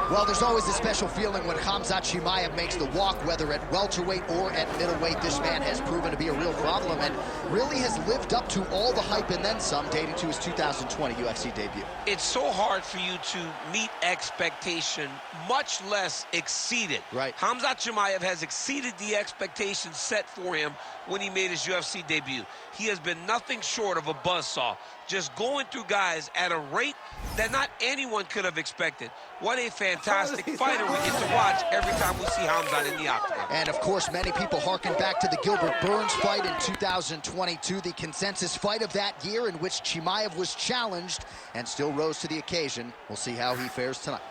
Well, there's always a special feeling when KHAMZAT CHIMAEV makes the walk, whether at welterweight or at middleweight. This man has proven to be a real problem and really has lived up to all the hype and then some, dating to his 2020 UFC debut. It's so hard for you to meet expectation, much less exceed it. Right. KHAMZAT CHIMAEV has exceeded the expectations set for him when he made his UFC debut. He has been nothing short of a buzzsaw, just going through guys at a rate that not anyone could have expected. What a fantastic fighter we get to watch every time we see KHAMZAT in the octagon. And of course, many people harken back to the Gilbert Burns fight in 2022, the consensus fight of that year in which CHIMAEV was challenged and still rose to the occasion. We'll see how he fares tonight.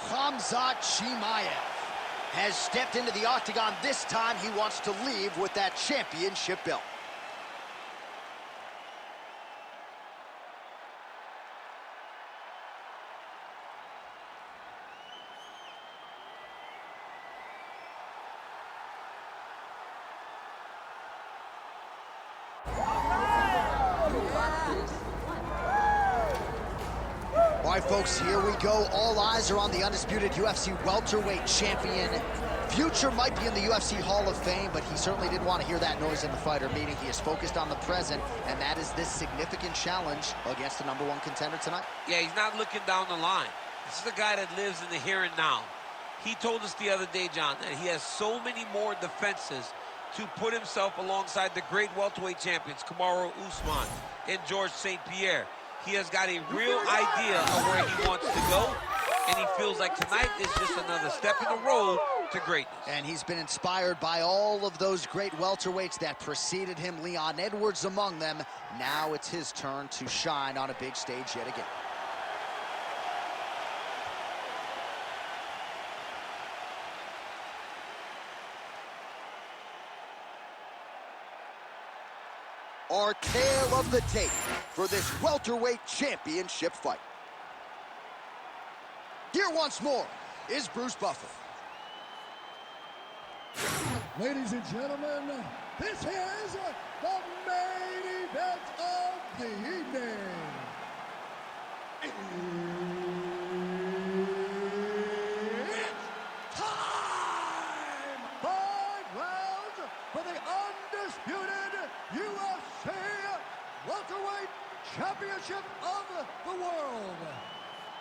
KHAMZAT CHIMAEV has stepped into the octagon. This time he wants to leave with that championship belt. All right, folks, here we go. All eyes are on the undisputed UFC welterweight champion. Future might be in the UFC Hall of Fame, but he certainly didn't want to hear that noise in the fighter meeting. He is focused on the present, and that is this significant challenge against the #1 contender tonight. Yeah, he's not looking down the line. This is a guy that lives in the here and now. He told us the other day, John, that he has so many more defenses to put himself alongside the great welterweight champions, Kamaru Usman and George St. Pierre. He has got a real idea of where he wants to go, and he feels like tonight is just another step in the road to greatness. And he's been inspired by all of those great welterweights that preceded him, Leon Edwards among them. Now it's his turn to shine on a big stage yet again. Our tale of the tape for this welterweight championship fight. Here once more is Bruce Buffer. Ladies and gentlemen, this is the main event of the evening. It's time! 5 rounds for the undisputed UFC welterweight championship of the world.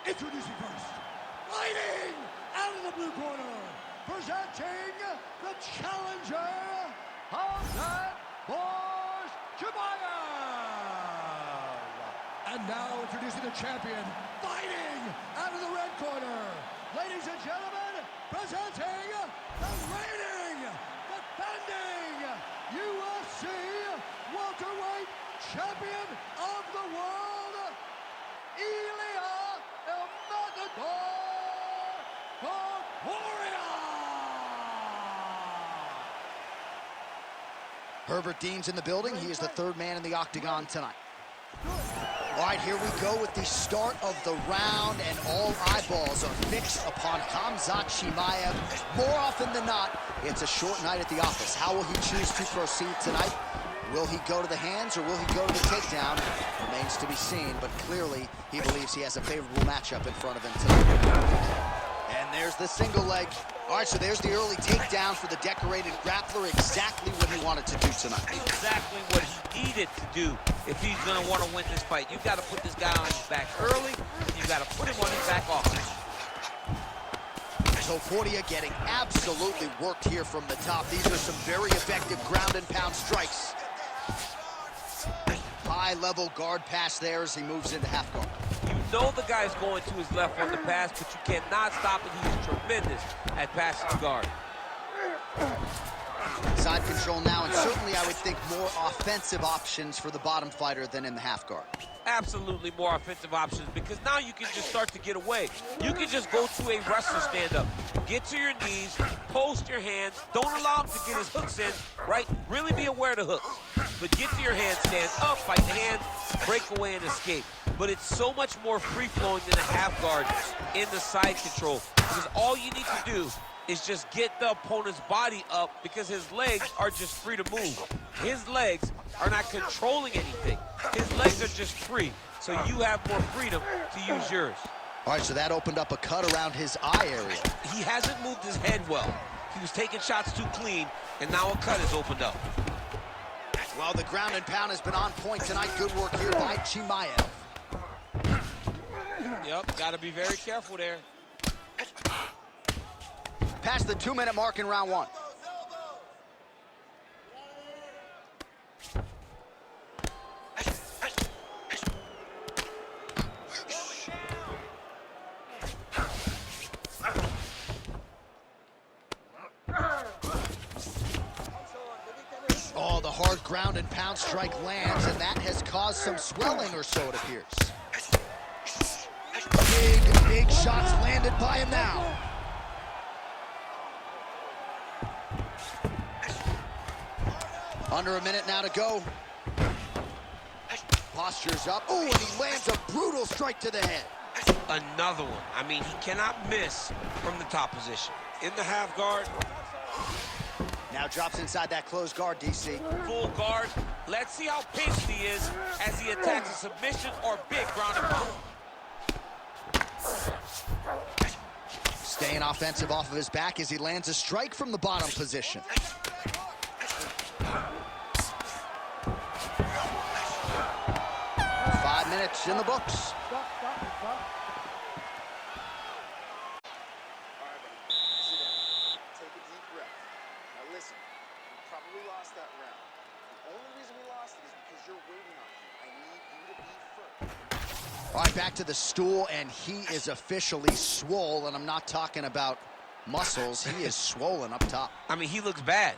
Introducing first, fighting out of the blue corner, presenting the challenger, KHAMZAT CHIMAEV. And now introducing the champion, fighting out of the red corner. Ladies and gentlemen, presenting the reigning, defending UFC welterweight champion of the world, ILIA TOPURIA. Herbert Dean's in the building. He is the third man in the octagon tonight. All right, here we go with the start of the round, and all eyeballs are fixed upon KHAMZAT CHIMAEV. More often than not, it's a short night at the office. How will he choose to proceed tonight? Will he go to the hands or will he go to the takedown? Remains to be seen, but clearly he believes he has a favorable matchup in front of him tonight. And there's the single leg. All right, so there's the early takedown for the decorated grappler. Exactly what he wanted to do tonight. Exactly what he needed to do if he's going to want to win this fight. You've got to put this guy on his back early, and you've got to put him on his back often. TOPURIA getting absolutely worked here from the top. These are some very effective ground and pound strikes. High-level guard pass there as he moves into half guard. You know the guy's going to his left on the pass, but you cannot stop it. He's tremendous at passing guard. Side control now, and certainly I would think more offensive options for the bottom fighter than in the half guard. Absolutely more offensive options, because now you can just start to get away. You can just go to a wrestler stand-up. Get to your knees, post your hands, don't allow him to get his hooks in, right? Really be aware of the hooks. But get to your hands, stand up, fight the hands, break away and escape. But it's so much more free-flowing than a half guard in the side control, because all you need to do is just get the opponent's body up, because his legs are just free to move. His legs are not controlling anything. His legs are just free, so you have more freedom to use yours. All right, so that opened up a cut around his eye area. He hasn't moved his head well. He was taking shots too clean, and now a cut has opened up. Well, the ground and pound has been on point tonight. Good work here by CHIMAEV. Yep, got to be very careful there. Past the 2-minute mark in round one. Oh, the hard ground and pound strike lands, and that has caused some swelling or so, it appears. Big shots landed by him now. Under a minute now to go. Posture's up. Oh, and he lands a brutal strike to the head. Another one. I mean, he cannot miss from the top position. In the half guard. Now drops inside that closed guard, DC. Full guard. Let's see how patient he is as he attacks a submission or big ground and pound. Staying offensive off of his back as he lands a strike from the bottom position. 5 minutes in the books. All right, back to the stool, and he is officially swole, and I'm not talking about muscles. He is swollen up top. I mean, he looks bad.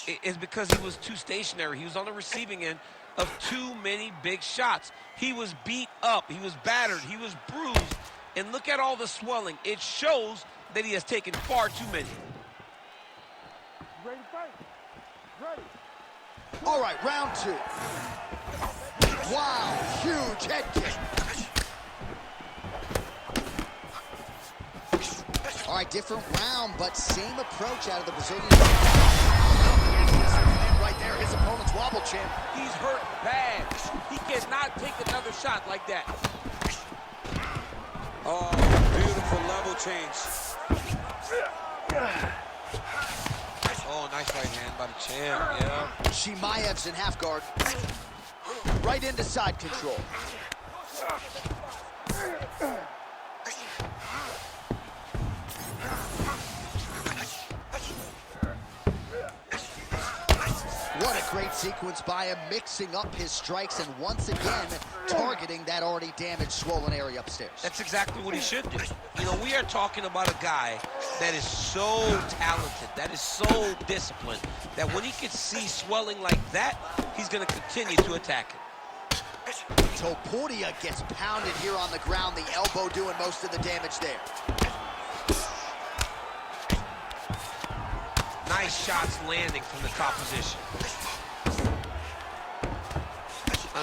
It's because he was too stationary. He was on the receiving end of too many big shots. He was beat up. He was battered. He was bruised. And look at all the swelling. It shows that he has taken far too many. Ready to fight? Ready. All right, round two. Wow, huge head kick. All right, different round, but same approach out of the Brazilian. Right there, his opponent's wobble chin. He's hurt bad. He cannot take another shot like that. Oh, beautiful level change. Oh, nice right hand by the champ, yeah. CHIMAEV's in half guard. Right into side control. What a great sequence by him, mixing up his strikes and once again targeting that already damaged, swollen area upstairs. That's exactly what he should do. You know, we are talking about a guy that is so talented, that is so disciplined, that when he can see swelling like that, he's going to continue to attack it. TOPURIA gets pounded here on the ground, the elbow doing most of the damage there. Nice shots landing from the top position.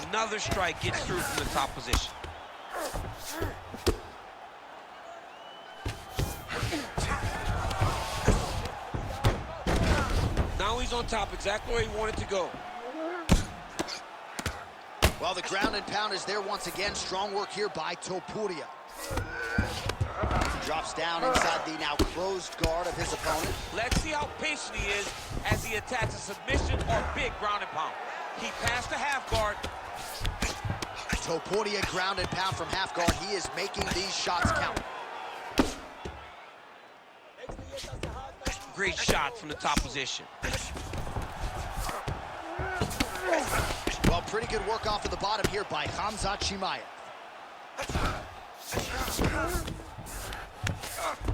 Another strike gets through from the top position. Now he's on top, exactly where he wanted to go. Well, the ground and pound is there once again. Strong work here by TOPURIA. Drops down inside the now closed guard of his opponent. Let's see how patient he is as he attacks a submission or big ground and pound. He passed the half guard. TOPURIA ground and pound from half guard. He is making these shots count. Great shot from the top position. Well, pretty good work off of the bottom here by KHAMZAT CHIMAEV.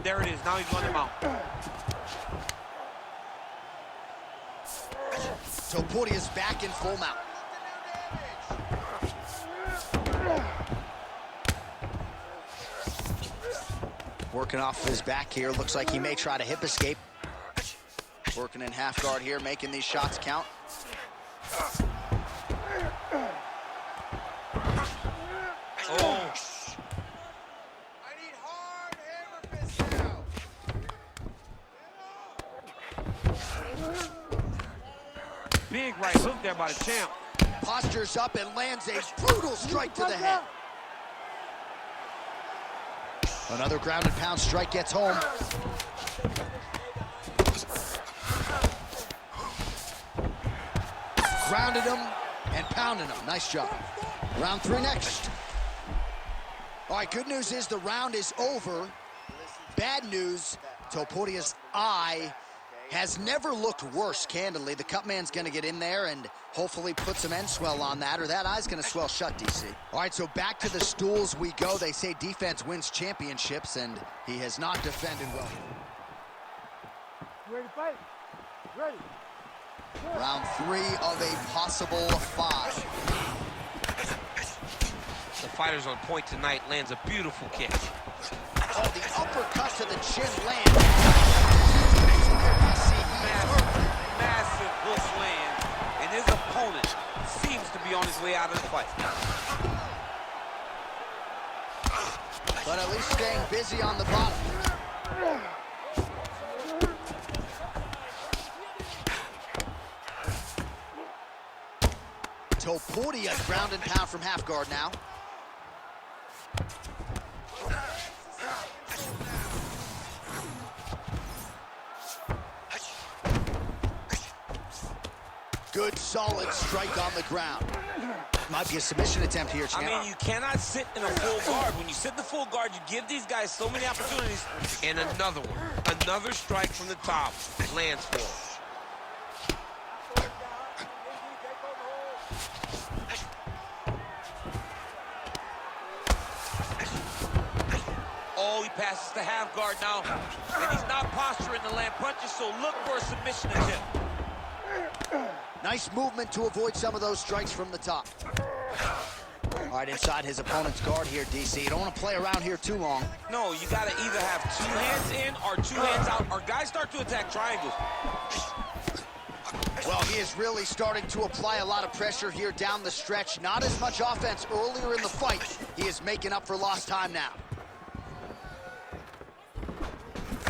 There it is. Now he's on the mount. TOPURIA's back in full mount. Working off his back here. Looks like he may try to hip escape. Working in half guard here, making these shots count. Oh. Big right hook there by the champ. Postures up and lands a brutal strike to the head. Another ground and pound strike gets home. Grounded him and pounded him. Nice job. Round 3 next. All right, good news is the round is over. Bad news, Topuria's eye has never looked worse, candidly. The cut man's going to get in there and hopefully put some end swell on that, or that eye's going to swell shut, DC. All right, so back to the stools we go. They say defense wins championships, and he has not defended well. You ready to fight? Ready. Round 3 of a possible 5. The fighter's on point tonight, lands a beautiful kick. Oh, the uppercut to the chin lands. Massive hook land, and his opponent seems to be on his way out of the fight. But at least staying busy on the bottom. Topuria ground and pound from half guard now. Good, solid strike on the ground. Might be a submission attempt here, champ. I mean, you cannot sit in a full guard. When you sit in the full guard, you give these guys so many opportunities. And another one. Another strike from the top lands for him. Oh, he passes the half guard now. And he's not posturing to land punches, so look for a submission attempt. Nice movement to avoid some of those strikes from the top. All right, inside his opponent's guard here, DC. You don't want to play around here too long. No, you got to either have 2 hands in or 2 hands out, or guys start to attack triangles. Well, he is really starting to apply a lot of pressure here down the stretch. Not as much offense earlier in the fight. He is making up for lost time now.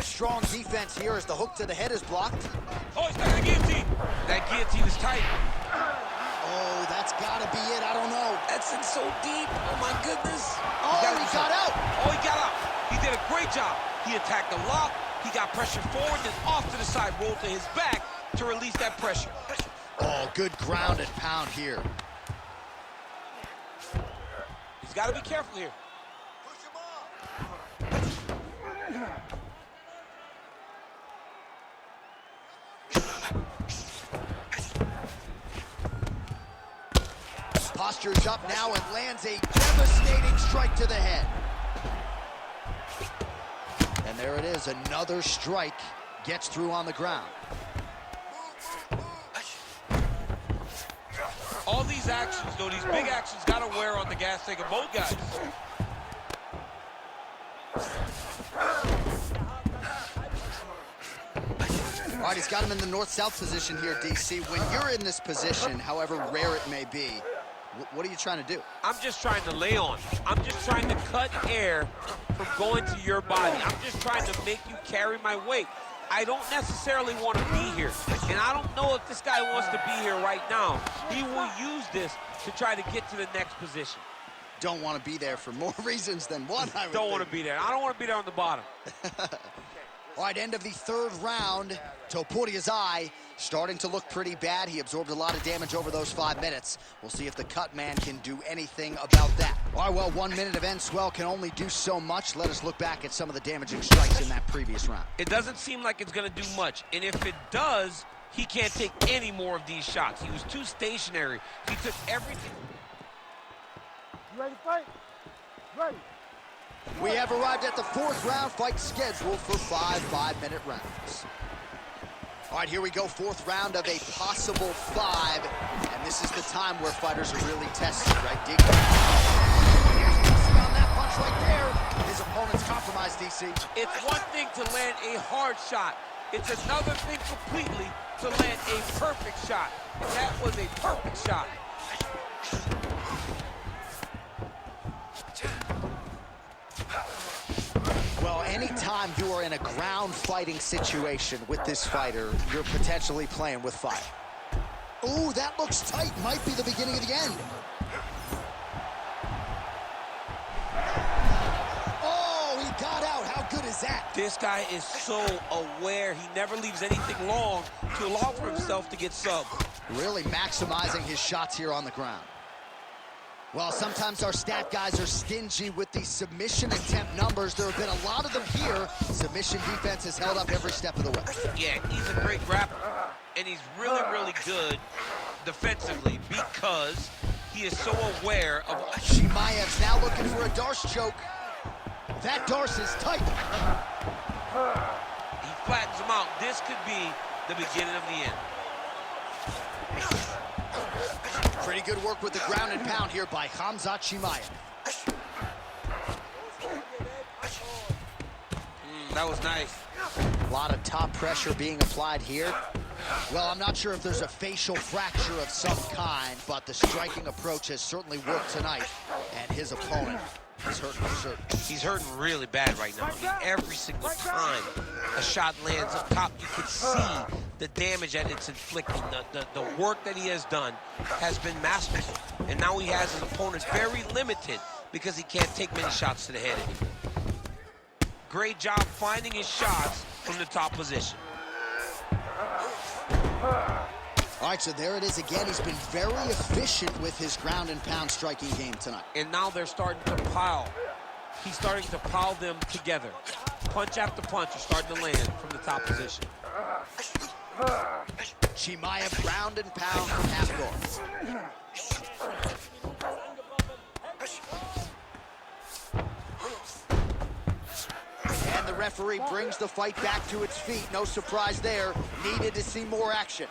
Strong defense here as the hook to the head is blocked. Oh, he's got the guillotine. That guillotine is tight. Oh, that's got to be it. I don't know. That's in so deep. Oh, my goodness. Oh, he got out. Oh, he got out. He did a great job. He attacked the lock. He got pressure forward, then off to the side, rolled to his back to release that pressure. Oh, good ground and pound here. He's got to be careful here. Postures up now and lands a devastating strike to the head. And there it is, another strike gets through on the ground. All these actions, though, these big actions, got to wear on the gas tank of both guys. All right, he's got him in the north-south position here, DC. When you're in this position, however rare it may be, what are you trying to do? I'm just trying to lay on. I'm just trying to cut air from going to your body. I'm just trying to make you carry my weight. I don't necessarily want to be here. And I don't know if this guy wants to be here right now. He will use this to try to get to the next position. Don't want to be there for more reasons than one, I would Don't want to be there. I don't want to be there on the bottom. All right, end of the 3rd round. Topuria's eye starting to look pretty bad. He absorbed a lot of damage over those 5 minutes. We'll see if the cut man can do anything about that. All right, well, 1 minute of end swell can only do so much. Let us look back at some of the damaging strikes in that previous round. It doesn't seem like it's going to do much. And if it does, he can't take any more of these shots. He was too stationary. He took everything. You ready to fight? Ready. We have arrived at the 4th round, fight scheduled for 5 5-minute rounds. All right, here we go, 4th round of a possible 5. And this is the time where fighters are really tested, right? Dig. Here's DC on that punch right there. His opponent's compromised, DC. It's one thing to land a hard shot. It's another thing completely to land a perfect shot. And that was a perfect shot. Well, anytime you are in a ground fighting situation with this fighter, you're potentially playing with fire. Ooh, that looks tight. Might be the beginning of the end. Oh, he got KHAMZAT. This guy is so aware. He never leaves anything long to allow for himself to get subbed. Really maximizing his shots here on the ground. Well, sometimes our stat guys are stingy with the submission attempt numbers. There have been a lot of them here. Submission defense has held up every step of the way. Yeah, he's a great grappler, and he's really, really good defensively because he is so aware of... CHIMAEV's now looking for a Darce choke. That Darce is tight. He flattens him out. This could be the beginning of the end. Pretty good work with the ground and pound here by KHAMZAT CHIMAEV. That was nice. A lot of top pressure being applied here. Well, I'm not sure if there's a facial fracture of some kind, but the striking approach has certainly worked tonight, and his opponent is hurting for certain. He's hurting really bad right now. I mean, every single time a shot lands up top, you can see the damage that it's inflicting. The work that he has done has been masterful. And now he has his opponent very limited because he can't take many shots to the head anymore. Great job finding his shots from the top position. All right, so there it is again. He's been very efficient with his ground and pound striking game tonight. And now they're starting to pile. He's starting to pile them together. Punch after punch are starting to land from the top position. CHIMAEV ground and pound from half guard. And the referee brings the fight back to its feet. No surprise there. Needed to see more action.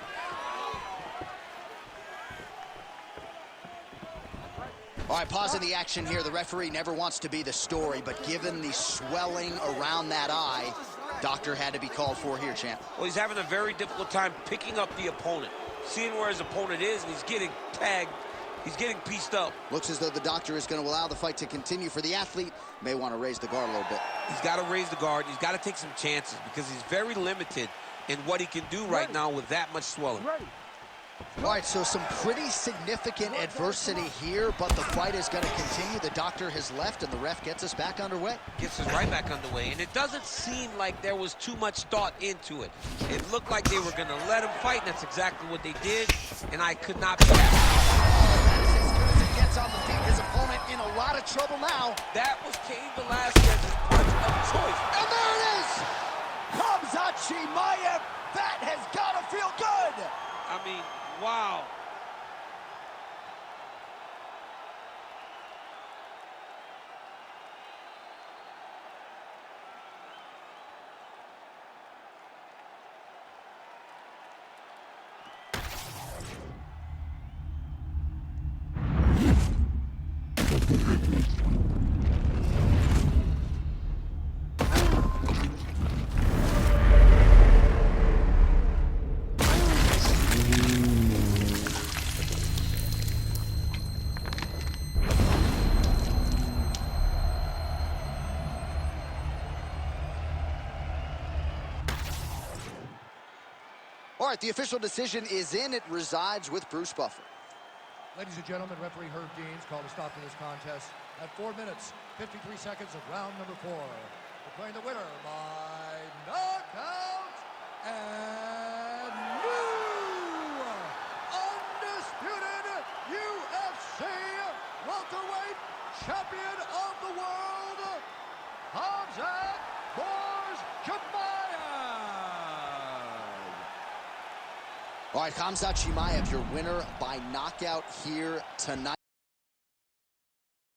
All right, pausing the action here. The referee never wants to be the story, but given the swelling around that eye, doctor had to be called for here, champ. Well, he's having a very difficult time picking up the opponent, seeing where his opponent is, and he's getting tagged. He's getting pieced up. Looks as though the doctor is going to allow the fight to continue. For the athlete, may want to raise the guard a little bit. He's got to raise the guard. He's got to take some chances because he's very limited in what he can do right now with that much swelling. All right, so some pretty significant adversity here, but the fight is going to continue. The doctor has left, and the ref gets us back underway. Gets us right back underway, and it doesn't seem like there was too much thought into it. It looked like they were going to let him fight, and that's exactly what they did, and I could not be happy. That's as good as it gets on the feet. His opponent in a lot of trouble now. That was Cain Velasquez's punch of choice. And there it is! KHAMZAT CHIMAEV. That has got to feel good! I mean, wow. All right, the official decision is in. It resides with Bruce Buffer. Ladies and gentlemen, referee Herb Deans called a stop to this contest at 4 minutes, 53 seconds of round number 4. Declaring the winner by knockout and new undisputed UFC welterweight champion of the world, KHAMZAT CHIMAEV. All right, KHAMZAT CHIMAEV, your winner by knockout here tonight.